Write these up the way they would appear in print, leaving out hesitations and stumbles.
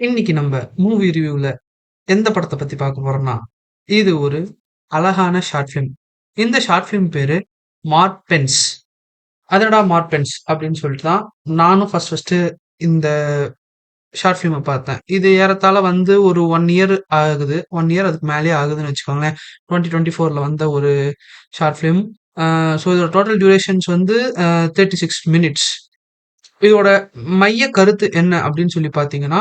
இன்னைக்கு நம்ம மூவி ரிவ்யூல எந்த படத்தை பத்தி பார்க்க போறோம்னா, இது ஒரு அழகான ஷார்ட் ஃபிலிம். இந்த ஷார்ட் ஃபிலிம் பேரு மார்பென்ஸ். அதனடா மார்பென்ஸ் அப்படின்னு சொல்லிட்டு தான் நானும் ஃபர்ஸ்ட் இந்த ஷார்ட் ஃபிலிமை பார்த்தேன். இது ஏறத்தாழ வந்து ஒரு 1 இயர் ஆகுது. 1 இயர் அதுக்கு மேலேயே ஆகுதுன்னு வச்சுக்கோங்களேன். 2024ல வந்த ஒரு ஷார்ட் ஃபிலிம். ஸோ இதோட டோட்டல் டியூரேஷன்ஸ் வந்து 36 மினிட்ஸ். இதோட மைய கருத்து என்ன அப்படின்னு சொல்லி பார்த்தீங்கன்னா,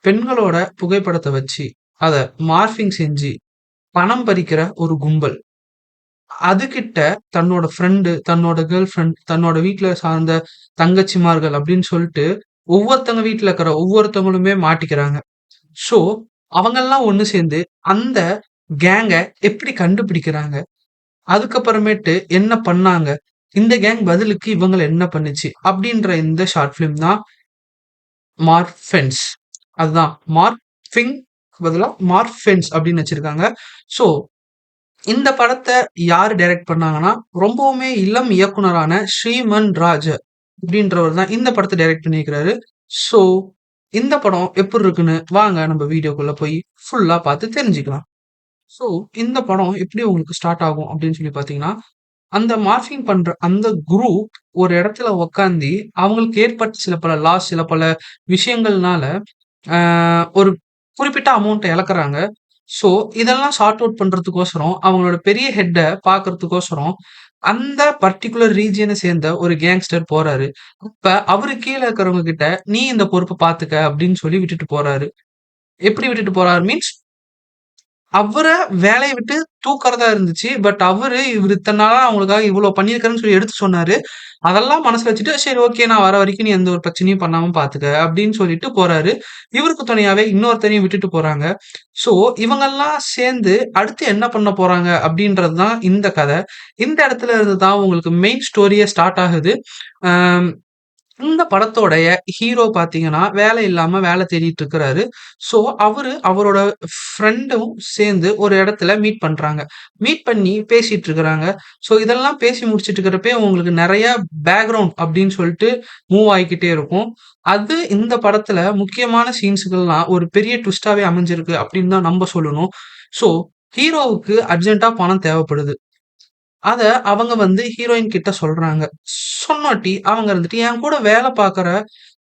பெண்களோட புகைப்படத்த வச்சு, அத மார்ஃபிங் செஞ்சு பணம் பறிக்கிற ஒரு கும்பல். அதுகிட்ட தன்னோட ஃப்ரெண்டு, தன்னோட கேர்ள் ஃப்ரெண்ட், தன்னோட வீட்ல சார்ந்த தங்கச்சிமார்கள் அப்படின்னு சொல்ட்டு, ஒவ்வொருத்தங்க வீட்ல இருக்கிற ஒவ்வொருத்தவங்களுமே மாட்டிக்கிறாங்க. ஸோ, அவங்கெல்லாம் ஒண்ணு சேர்ந்து அந்த கேங்க எப்படி கண்டுபிடிக்கிறாங்க? அதுக்கப்புறமேட்டு என்ன பண்ணாங்க? இந்த கேங் பதிலுக்கு இவங்கள என்ன பண்ணுச்சு? அப்படின்ற இந்த ஷார்ட் ஃபிலிம் தான் மார்ஃபென்ஸ். அதுதான் மார்ஃபிங் பதிலா மார்ஃபென்ஸ் அப்படின்னு வச்சிருக்காங்க. ஸோ இந்த படத்த யாரு டைரக்ட் பண்ணாங்கன்னா, ரொம்பவுமே இளம் இயக்குனரான ஸ்ரீமன் ராஜ் அப்படின்றவர் தான் இந்த படத்த டைரக்ட் பண்ணியிருக்கிறாரு. ஸோ இந்த படம் எப்படி இருக்குன்னு வாங்க நம்ம வீடியோக்குள்ள போய் ஃபுல்லா பார்த்து தெரிஞ்சுக்கலாம். ஸோ இந்த படம் எப்படி உங்களுக்கு ஸ்டார்ட் ஆகும் அப்படின்னு சொல்லி பார்த்தீங்கன்னா, அந்த மார்ஃபிங் பண்ற அந்த குரூப் ஒரு இடத்துல உட்காந்து அவங்களுக்கு ஏற்பட்ட சில பல லாஸ், சில பல விஷயங்கள்னால ஒரு குறிப்பிட்ட அமௌண்ட்ட இழக்குறாங்க. ஸோ, இதெல்லாம் சார்ட் அவுட் பண்றதுக்கோசரம், அவங்களோட பெரிய ஹெட்ட பார்க்கறதுக்கோசரம், அந்த பர்ட்டிகுலர் ரீஜியன சேர்ந்த ஒரு கேங்ஸ்டர் போறாரு. அப்ப அவரு கீழ இருக்கிறவங்க கிட்ட, "நீ இந்த பொறுப்ப பார்த்துக்க" அப்படின்னு சொல்லி விட்டுட்டு போறாரு. எப்படி விட்டுட்டு போறாரு மீன்ஸ், அவர வேலைய விட்டு தூக்குறதா இருந்துச்சு. பட் இவரு இத்தன நாளா அவங்களுக்காக இவ்ளோ பண்ணியிருக்கிறேன்னு சொல்லி எடுத்து சொன்னாரு. அதெல்லாம் மனசுல வச்சுட்டு, "சரி ஓகே நான் வர வரைக்கும் நீ எந்த ஒரு பிரச்சனையும் பண்ணாம பார்த்துக்க" அப்படின்னு சொல்லிட்டு போறாரு. இவருக்கு துணையாவே இன்னொருத்தரையும் விட்டுட்டு போறாங்க. ஸோ இவங்கெல்லாம் சேர்ந்து அடுத்து என்ன பண்ண போறாங்க அப்படின்றது தான் இந்த கதை. இந்த இடத்துல இருந்து தான் உங்களுக்கு மெயின் ஸ்டோரியே ஸ்டார்ட் ஆகுது. அம் இந்த படத்தோடைய ஹீரோ பார்த்தீங்கன்னா, வேலை இல்லாம வேலை தேடிட்டு இருக்கிறாரு. ஸோ, அவரோட ஃப்ரெண்டும் சேர்ந்து ஒரு இடத்துல மீட் பண்றாங்க. மீட் பண்ணி பேசிட்டு இருக்கிறாங்க. ஸோ, இதெல்லாம் பேசி முடிச்சுட்டு இருக்கிறப்பயே உங்களுக்கு நெறைய பேக்கிரவுண்ட் அப்படின்னு சொல்லிட்டு மூவ் ஆயிக்கிட்டே இருக்கும். அது இந்த படத்துல முக்கியமான சீன்ஸ்கள்லாம் ஒரு பெரிய ட்விஸ்ட்டாவே அமைஞ்சிருக்கு அப்படின்னு தான் நம்ப சொல்லணும். ஸோ, ஹீரோவுக்கு அர்ஜென்ட்டா பணம் தேவைப்படுது. அத அவங்க வந்து ஹீரோயின் கிட்ட சொல்றாங்க. சொன்னாட்டி அவங்க இருந்துட்டு, "என் கூட வேலை பார்க்குற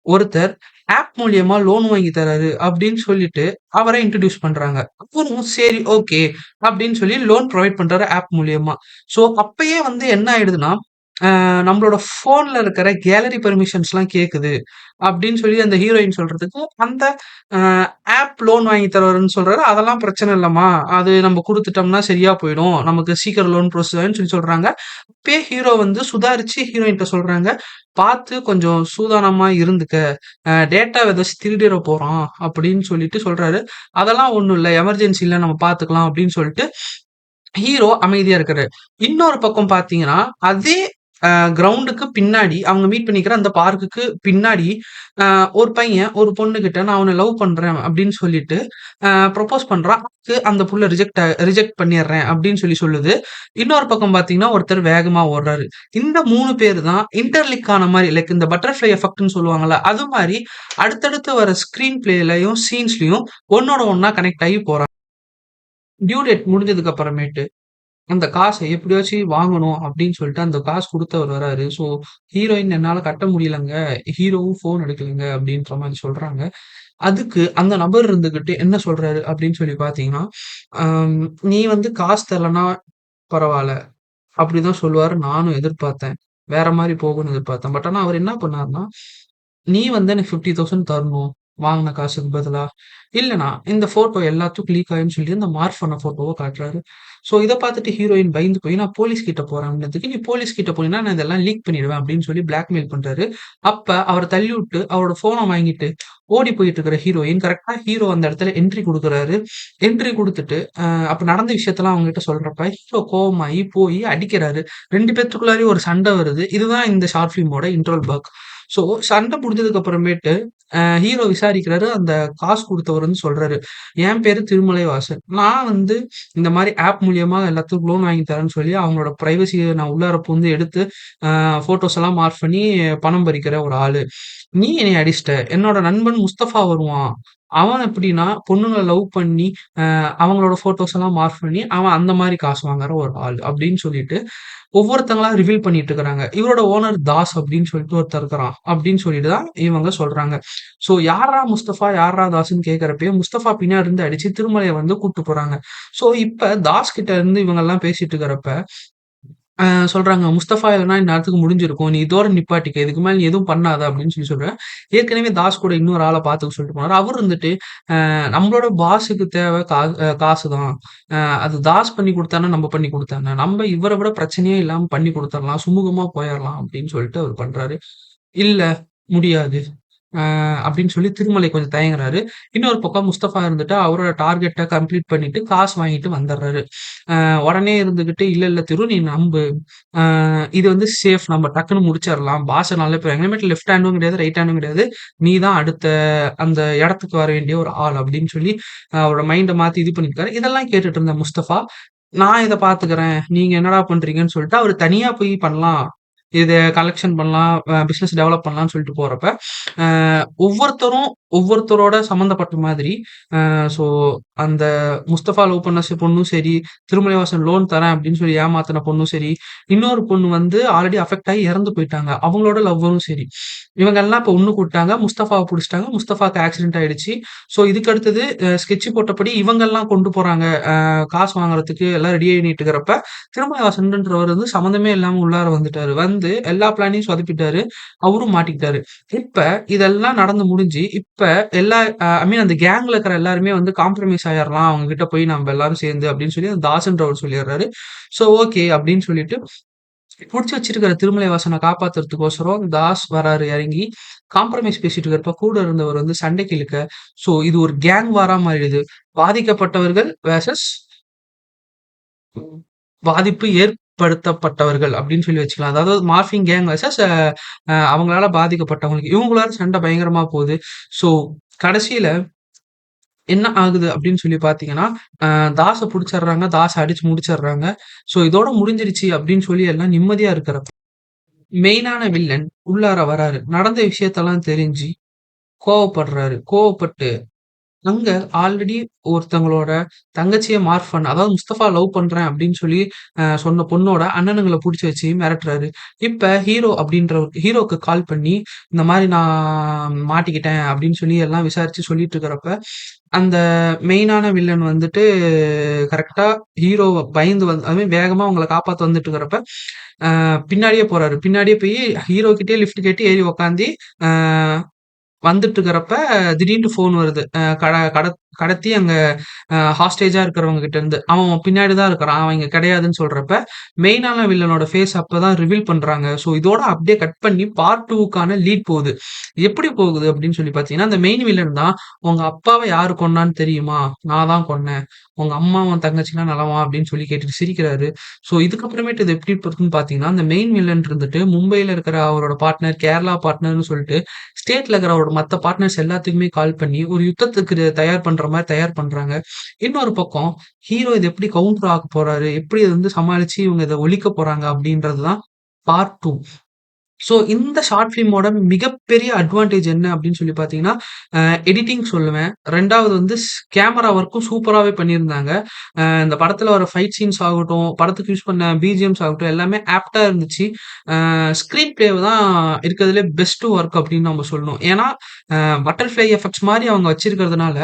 ஒருத்தர் ஆப் மூலியமா லோன் வாங்கி தராரு" அப்படின்னு சொல்லிட்டு அவர இன்ட்ரோடியூஸ் பண்றாங்க. அவரும் சரி ஓகே அப்படின்னு சொல்லி லோன் ப்ரொவைட் பண்றாரு ஆப் மூலியமா. ஸோ அப்பயே வந்து என்ன ஆயிடுதுன்னா, நம்மளோட ஃபோன்ல இருக்கிற கேலரி பெர்மிஷன்ஸ்லாம் கேக்குது அப்படின்னு சொல்லி அந்த ஹீரோயின் சொல்றதுக்கு, அந்த அ ஆப் லோன் வாங்கி தருவாருன்னு சொல்றாரு. "அதெல்லாம் பிரச்சனை இல்லம்மா. அது நம்ம குடுத்துட்டோம்னா சரியா போயிடும். நமக்கு சீக்கிரம் லோன் ப்ரோசஸ் ஆயிரும்னு" சொல்லி சொல்றாங்க. அப்பயே ஹீரோ வந்து சுதாரிச்சு ஹீரோயின்ட்ட சொல்றாங்க, "பார்த்து கொஞ்சம் சூதானமா இருந்துக்க. டேட்டாவ ஏதாச்சும் திருடிற போறான்" அப்படின்னு சொல்லிட்டு சொல்றாரு. "அதெல்லாம் ஒண்ணும் இல்ல. எமர்ஜென்சில நம்ம பார்த்துக்கலாம்" அப்படின்னு சொல்லிட்டு ஹீரோ அமைதியா இருக்காரு. இன்னொரு பக்கம் பார்த்தீங்கன்னா, அதே கிரவுண்டுக்கு பின்னாடி அவங்க மீட் பண்ணிக்கிற அந்த பார்க்குக்கு பின்னாடி, அ ஒரு பையன் ஒரு பொண்ணுகிட்ட "நான் உன்ன லவ் பண்றேன்" அப்படின்னு சொல்லிட்டு ப்ரொபோஸ் பண்றான். அதுக்கு அந்த புள்ள ரிஜெக்ட் பண்ணிர்றேன் அப்படின்னு சொல்லி சொல்லுது. இன்னொரு பக்கம் பார்த்தீங்கன்னா, ஒருத்தர் வேகமா ஓடுறாரு. இந்த 3 பேரு தான் இன்டர்லிங்க் ஆன மாரி லைக் இந்த பட்டர்ஃப்ளை எஃபெக்ட்ன்னு சொல்லுவாங்கல்ல, அது மாரி அடுத்தடுத்து வர ஸ்க்ரீன் பிளேலயும், சீன்ஸ்லயும் ஒண்ணோட ஒண்ணா கனெக்ட் ஆகி போறாங்க. டியூ டேட் முடிஞ்சதுக்கு அப்புறமேட்டு அந்த காச எப்படியாச்சும் வாங்கணும் அப்படின்னு சொல்லிட்டு அந்த காசு குடுத்தவர் வராரு. ஸோ ஹீரோயின் என்னால கட்ட முடியலங்க. ஹீரோவும் ஃபோன் எடுக்கலங்க அப்படின்ற மாரி சொல்றாங்க. அதுக்கு அந்த நபர் இருந்துகிட்டு என்ன சொல்றாரு அப்படின்னு சொல்லி பார்த்தீங்கன்னா, அம் "நீ வந்து காசு தரலன்னா பரவால்ல." அப்படிதான் சொல்லுவாரு நானும் எதிர்பார்த்தேன். வேற மாரி போகும்னு எதிர்பார்த்தேன். பட் ஆனா அவர் என்ன பண்ணாருன்னா, "நீ வந்து எனக்கு 50,000 தரணும். வாங்குன காசுக்கு பதிலா. இல்லன்னா இந்த ஃபோட்டோ எல்லாத்துக்கும் லீக் ஆயிரும்னு" சொல்லி அந்த மார்ஃப் பண்ண ஃபோட்டோவ காட்டுறாரு. ஸோ இத பார்த்துட்டு ஹீரோயின் பயந்து போய், "நான் போலீஸ் கிட்ட போறேன்" அப்படின்னதுக்கு, "நீ போலீஸ் கிட்ட போனீன்னா நான் இதெல்லாம் லீக் பண்ணிடுவேன்" அப்படின்னு சொல்லி பிளாக்மெயில் பண்றாரு. அப்ப அவர தள்ளிவுட்டு அவரோட ஃபோன வாங்கிட்டு ஓடி போயிட்டு இருக்கிற ஹீரோயின் கரெக்ட்டா ஹீரோ அந்த இடத்துல என்ட்ரி குடுக்குறாரு. என்ட்ரி குடுத்துட்டு, அப்ப நடந்த விஷயத்தெல்லாம் அவங்ககிட்ட சொல்றப்ப, ஹீரோ கோவமாயி போயி அடிக்கிறாரு. 2 பேத்துக்குள்ளாரையும் ஒரு சண்டை வருது. இதுதான் இந்த ஷார்ட் ஃபிலிமோட இன்ட்ரோல் பிளாக். ஸோ சண்டை முடிஞ்சதுக்கு அப்புறமேட்டு ஹீரோ விசாரிக்கிறாரு. அந்த காசு குடுத்தவர் வந்து சொல்றாரு, "என் பேரு திருமலைவாசன். நான் வந்து இந்த மாரி ஆப் மூலியமா எல்லாத்துக்கும் லோன் வாங்கி தரேன்னு சொல்லி அவங்களோட பிரைவசிய நான் உள்ளார புகுந்து எடுத்து ஃபோட்டோஸ் எல்லாம் மார்க் பண்ணி பணம் பறிக்கிற ஒரு ஆளு. நீ என்னைய அடிச்சிட்ட. என்னோட நண்பன் முஸ்தபா வருவான். அவன் எப்படின்னா, பொண்ணுங்கள லவ் பண்ணி, அவங்களோட ஃபோட்டோஸ் எல்லாம் மார்க் பண்ணி, அவன் அந்த மாரி காசு வாங்குற ஒரு ஆள்." அப்படின்னு சொல்லிட்டு, ஒவ்வொருத்தங்களா ரிவீல் பண்ணிட்டு இருக்கிறாங்க. இவரோட ஓனர் தாஸ் அப்படின்னு சொல்லிட்டு ஒருத்தன் இருக்கிறான். அப்படின்னு சொல்லிட்டு தான் இவங்க சொல்றாங்க. ஸோ யார்ரா முஸ்தபா? யார்ரா தாஸ்ன்னு கேட்கிறப்பயே, முஸ்தபா பின்னாடி இருந்து அடிச்சு திருமலைய வந்து கூட்டு போறாங்க. ஸோ இப்ப தாஸ் கிட்ட இருந்து இவங்கலாம் பேசிட்டு இருக்கிறப்ப, அ சொல்றாங்க, "முஸ்தபா இல்லன்னா இந்நேரத்துக்கு முடிஞ்சிருக்கும். நீ இதோட நிப்பாட்டிக்க. இதுக்கு மேல நீ எதுவும் பண்ணாத" அப்படின்னு சொல்லி சொல்றேன். ஏற்கனவே தாஸ் கூட இன்னொரு ஆள பாத்துக்க சொல்லிட்டு போனாரு. அவரு இருந்துட்டு, நம்மளோட பாஸுக்கு தேவை காசு தான். அது தாஸ் பண்ணி குடுத்தான்னா, நம்ம பண்ணி குடுத்தா என்ன? நம்ம இவர விட பிரச்சனையே இல்லாம பண்ணி குடுத்துறலாம். சுமூகமா போயிறலாம் அப்படின்னு சொல்லிட்டு அவரு பண்றாரு. "இல்ல, முடியாது." அப்படின்னு சொல்லி திருமலை கொஞ்சம் தயங்குறாரு. இன்னொரு பக்கம் முஸ்தபா இருந்துட்டு அவரோட டார்கெட்ட கம்ப்ளீட் பண்ணிட்டு காசு வாங்கிட்டு வந்துர்றாரு. உடனே இருந்துகிட்டு, "இல்ல, இல்ல திரு நீ நம்பு. அ இது வந்து சேஃப். நம்ம டக்குன்னு முடிச்சிடலாம். பாஸ நல்ல பேர் இனிமேட்டு லெஃப்ட் ஹேண்டும் கிடையாது, ரைட் ஹேண்டும் கிடையாது. நீ தான் அடுத்த அந்த இடத்துக்கு வர வேண்டிய ஒரு ஆள்." அப்படின்னு சொல்லி அவரோட மைண்ட மாத்தி இது பண்ணியிருக்காரு. இதெல்லாம் கேட்டுட்டு இருந்த முஸ்தபா, "நான் இத பார்த்துக்கிறேன். நீங்க என்னடா பண்றீங்கன்னு?" சொல்லிட்டு அவரு தனியா போய் பண்ணலாம். இத கலெக்ஷன் பண்ணலாம். பிசினஸ் டெவலப் பண்ணலாம்னு சொல்லிட்டு போறப்ப, அ ஒவ்வொருத்தரும் ஒவ்வொருத்தரோட சம்மந்தப்பட்ட மாதிரி, ஸோ அந்த முஸ்தபா லவ் பண்ண பொண்ணும் சரி, திருமலைவாசன் லோன் தரேன் அப்படின்னு சொல்லி ஏமாத்துன பொண்ணும் சரி, இன்னொரு பொண்ணு வந்து ஆல்ரெடி அஃபெக்ட் ஆகி இறந்து போயிட்டாங்க. அவங்களோட லவ்வரும் சரி. இவங்கெல்லாம் இப்ப ஒண்ணு கூப்பிட்டாங்க. முஸ்தபாவ புடிச்சுட்டாங்க. முஸ்தபாக்கு ஆக்சிடென்ட் ஆயிடுச்சு. ஸோ இதுக்கு அடுத்தது ஸ்கெட்ச் போட்டபடி இவங்கெல்லாம் கொண்டு போறாங்க. காசு வாங்குறதுக்கு எல்லாம் ரெடி ஆயிட்டு இருக்கிறப்ப, திருமலைவாசன்றவர் வந்து சம்மந்தமே இல்லாம உள்ளார வந்துட்டாரு. வந்து எல்லா பிளானையும் சொதப்பிட்டாரு. அவரும் மாட்டிக்கிட்டாரு. இப்ப இதெல்லாம் நடந்து முடிஞ்சு, இப்ப எல்லா ஐ மீன் அந்த கேங்ல இருக்கிற எல்லாருமே வந்து காம்ப்ரமைஸ் ஆயிரலாம். அவங்க கிட்ட போய் நம்ம எல்லாரும் சேர்ந்து அப்படின்னு சொல்லி அந்த தாஸ்ன்றவர் சொல்லிடுறாரு. ஸோ ஓகே அப்படின்னு சொல்லிட்டு புடிச்சு வச்சிருக்கிற திருமலைவாசன காப்பாத்துறதுக்கோசரம் தாஸ் வராரு இறங்கி. காம்ப்ரமைஸ் பேசிட்டு இருக்கிறப்ப கூட இருந்தவர் வந்து சண்டைக்கு இழுக்க, ஸோ இது ஒரு கேங் வாரா மாறிடுது. பாதிக்கப்பட்டவர்கள் வெர்சஸ் பாதிப்பு ஏற்படுத்தப்பட்டவர்கள் அப்படின்னு சொல்லி வச்சுக்கலாம். அதாவது மார்ஃபிங் கேங் வெர்சஸ் அவங்களால பாதிக்கப்பட்டவங்களுக்கு. இவங்களால சண்டை பயங்கரமா போகுது. ஸோ கடைசியில என்ன ஆகுது அப்படின்னு சொல்லி பார்த்தீங்கன்னா, தாஸ புடிச்சர்றாங்க. தாஸ அடிச்சு முடிச்சர்றாங்க. ஸோ இதோட முடிஞ்சிருச்சு அப்படின்னு சொல்லி எல்லாம் நிம்மதியா இருக்கிறப்ப, மெயினான வில்லன் உள்ளார வராரு. நடந்த விஷயத்தெல்லாம் தெரிஞ்சு கோவப்படுறாரு. கோவப்பட்டு அங்க ஆல்ரெடி ஒருத்தங்களோட தங்கச்சிய மார்க் பண்ண அதாவது முஸ்தபா லவ் பண்றேன் அப்படின்னு சொல்லி சொன்ன பொண்ணோட அண்ணனுங்கள புடிச்சு வச்சு மிரட்டுறாரு. இப்ப ஹீரோ அப்படின்ற ஹீரோக்கு கால் பண்ணி, இந்த மாரி நான் மாட்டிக்கிட்டேன் அப்படின்னு சொல்லி எல்லாம் விசாரிச்சு சொல்லிட்டு இருக்கிறப்ப, அந்த மெயினான வில்லன் வந்துட்டு கரெக்ட்டா ஹீரோவ பயந்து வந்து ஐ மீன் வேகமா அவங்கள காப்பாத்த வந்துட்டு இருக்கிறப்ப, பின்னாடியே போறாரு. பின்னாடியே போய் ஹீரோ கிட்டயே லிஃப்ட் கேட்டு ஏறி உக்காந்து, அ வந்துட்டு இருக்கிறப்ப திடீர்னு ஃபோன் வருது. கடத்தி அங்க ஹாஸ்டேஜா இருக்கிறவங்க கிட்ட இருந்து. அவன் பின்னாடி தான் இருக்கிறான். அவன் இங்க கிடையாதுன்னு சொல்றப்ப, மெயினான வில்லனோட ஃபேஸ் அப்பதான் ரிவீல் பண்றாங்க. ஸோ இதோட அப்படியே கட் பண்ணி பார்ட் 2க்கான லீட் போகுது. எப்படி போகுது அப்படின்னு சொல்லி பார்த்தீங்கன்னா, அந்த மெயின் வில்லன் தான், "உங்க அப்பாவ யாரு கொன்னான்னு தெரியுமா? நான் தான் கொன்னேன். உங்க அம்மாவும் தங்கச்சிலாம் நலமா?" அப்படின்னு சொல்லி கேட்டுட்டு சிரிக்கிறாரு. ஸோ இதுக்கப்புறமேட்டு இது எப்படி இருக்குன்னு பார்த்தீங்கன்னா, அந்த மெயின் வில்லன் இருந்துட்டு மும்பைல இருக்கிற அவரோட பார்ட்னர், கேரளா பார்ட்னர்ன்னு சொல்லிட்டு ஸ்டேட்ல இருக்கிற அவரோட மத்த பார்ட்னர்ஸ் எல்லாத்துக்குமே கால் பண்ணி, ஒரு யுத்தத்துக்கு தயார் பண்ற மாரி தயார் பண்றாங்க. இன்னொரு பக்கம் ஹீரோ இத எப்படி கவுண்டர் ஆக்க போறாரு? எப்படி இத வந்து சமாளிச்சு இவங்க இத ஒழிக்க போறாங்க? அப்படின்றது தான் பார்ட் 2. ஸோ இந்த ஷார்ட் ஃபிலிமோட மிகப்பெரிய அட்வான்டேஜ் என்ன அப்படின்னு சொல்லி பார்த்தீங்கன்னா, எடிட்டிங் சொல்லுவேன். 2வது வந்து கேமரா ஒர்க்கும் சூப்பராவே பண்ணியிருந்தாங்க. இந்த படத்துல வர ஃபைட் சீன்ஸ் ஆகட்டும், படத்துக்கு யூஸ் பண்ண பிஜிஎம்ஸ் ஆகட்டும், எல்லாமே ஆப்ட்டா இருந்துச்சு. ஸ்க்ரீன் பிளே தான் இருக்கிறதுலே பெஸ்ட் ஒர்க் அப்படின்னு நம்ம சொல்லணும். ஏன்னா, அ பட்டர்ஃப்ளை எஃபெக்ட்ஸ் மாரி அவங்க வச்சிருக்கிறதுனால,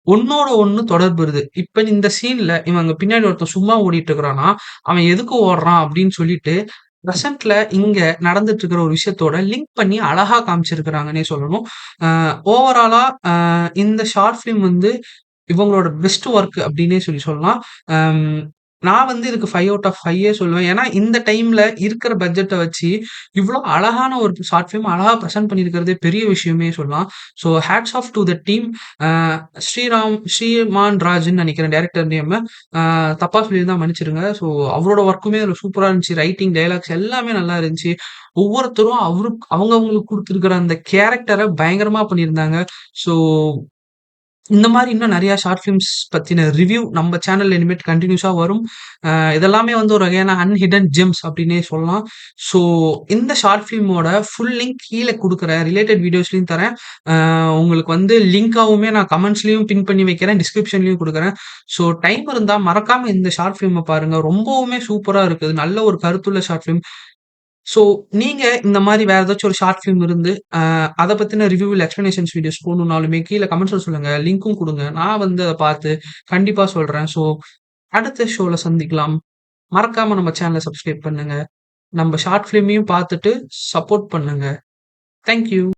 ஒண்ணோட ஒண்ணு தொடர்பு வருது. இப்ப இந்த சீன்ல இவன் அங்க பின்னாடி ஒருத்தன் சும்மா ஓடிட்டு இருக்கிறான்னா, அவன் எதுக்கு ஓடுறான் அப்படின்னு சொல்லிட்டு, பிரசன்ட்ல இங்க நடந்துட்டு இருக்கிற ஒரு விஷயத்தோட லிங்க் பண்ணி அழகா காமிச்சிருக்கிறாங்கன்னே சொல்லணும். அ ஓவராலா இந்த ஷார்ட் ஃபிலிம் வந்து இவங்களோட பெஸ்ட் ஒர்க் அப்படின்னே சொல்லி சொல்லலாம். அம் நான் வந்து இதுக்கு 5 அவுட் ஆஃப் 5 சொல்லுவேன். ஏன்னா, இந்த டைம்ல இருக்கிற பட்ஜெட்ட வச்சு, இவ்ளோ அழகான ஒரு ஷார்ட் ஃபிலிம் அழகா பிரசன்ட் பண்ணியிருக்கிறதே பெரிய விஷயமே சொல்லலாம். So hats off to the team. அ ஸ்ரீமான் ராஜ்ன்னு நெனைக்கிறேன் டைரக்டர் நேமு. அ தப்பா சொல்லியிருந்தா மன்னிச்சிடுங்க. ஸோ அவரோட ஒர்க்குமே அதுல சூப்பரா இருந்துச்சு. ரைட்டிங், டயலாக்ஸ் எல்லாமே நல்லா இருந்துச்சு. ஒவ்வொருத்தரும் அவங்கவங்களுக்கு குடுத்திருக்கிற அந்த கேரக்டர பயங்கரமா பண்ணியிருந்தாங்க. ஸோ இந்த மாரி இன்னும் நெறைய ஷார்ட் ஃபிலிம்ஸ் பத்தின ரிவ்யூ நம்ம சேனல்ல இனிமேட்டு கன்டினியூஸா வரும். இதெல்லாமே வந்து ஒரு வகையான அன்ஹிடன் ஜெம்ஸ் அப்டின்னே சொல்லலாம். ஸோ இந்த ஷார்ட் ஃபிலிமோட ஃபுல் லிங்க் கீழ குடுக்குறேன். ரிலேட்டட் வீடியோஸ்லயும் தரேன். உங்களுக்கு வந்து லிங்க்காவுமே நான் கமெண்ட்ஸ்லயும் பின் பண்ணி வைக்கிறேன். டிஸ்கிரிப்ஷன்லயும் குடுக்குறேன். ஸோ டைம் இருந்தா மறக்காம இந்த ஷார்ட் ஃபிலிம பாருங்க. ரொம்பவுமே சூப்பரா இருக்குது. நல்ல ஒரு கருத்துள்ள ஷார்ட் ஃபிலிம். ஸோ, நீங்க இந்த மாரி வேற ஏதாச்சும் ஒரு ஷார்ட் ஃபிலிம் இருந்து, அத பத்தின ரிவ்யூ இல்ல எக்ஸ்ப்ளனேஷன்ஸ் வீடியோஸ் போடணும்னாலுமே கீழ கமெண்ட்ஸ்ல சொல்லுங்க. லிங்க்கும் குடுங்க. நான் வந்து அத பார்த்து கண்டிப்பா சொல்றேன். ஸோ, அடுத்த ஷோல சந்திக்கலாம். மறக்காம நம்ம சேனல சப்ஸ்கிரைப் பண்ணுங்க. நம்ம ஷார்ட் ஃபிலிமையும் பார்த்துட்டு சப்போர்ட் பண்ணுங்க. Thank you.